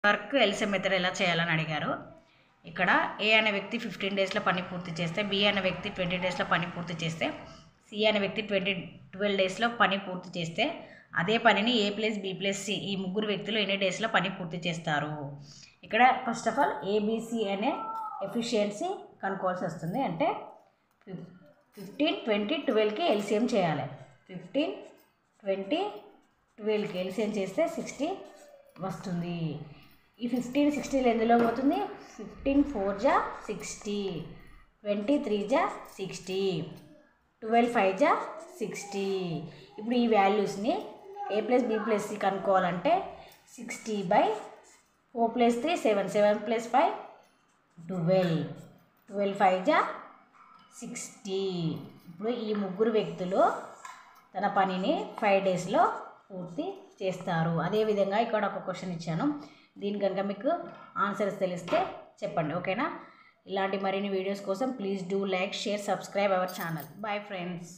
Work LCM method ఎలా చేయాలని అడిగారు. ఇక్కడ ఏ అనే వ్యక్తి 15 డేస్లో పని పూర్తి చేస్తే, బి అనే వ్యక్తి 20 డేస్లో పని పూర్తి చేస్తే, సి అనే వ్యక్తి 12 డేస్లో పని పూర్తి చేస్తే అదే పనిని ఏ ప్లస్ బి ప్లస్ సి ఈ ముగ్గురు వ్యక్తులు ఎన్ని డేస్లో పని పూర్తి చేస్తారు. ఇక్కడ ఫస్ట్ ఆఫ్ ఆల్ ఏబిసి అనే ఎఫిషియన్సీ కనుక్కోవాల్సి వస్తుంది. అంటే 15, 20, 12కి ఎల్సిఎం చేయాలి. 15, 20, 12కి ఎల్సిఎం చేస్తే 60 వస్తుంది. ఈ 15, 60 ఎందులో పోతుంది? 15 4 జా 60, 23 జా 60, 12 5 జా 60. ఇప్పుడు ఈ వాల్యూస్ని ఏ ప్లస్ బి ప్లస్ సి కనుక్కోవాలంటే 60/4 + 3 7, 7 + 5 12, 12 5 జా 60. ఇప్పుడు ఈ ముగ్గురు వ్యక్తులు తన పనిని 5 డేస్లో పూర్తి చేస్తారు. అదేవిధంగా ఇక్కడ ఒక క్వశ్చన్ ఇచ్చాను. దీని కనుక మీకు ఆన్సర్స్ తెలిస్తే చెప్పండి, ఓకేనా? ఇలాంటి మరిన్ని వీడియోస్ కోసం please do like, share, subscribe our channel. Bye friends.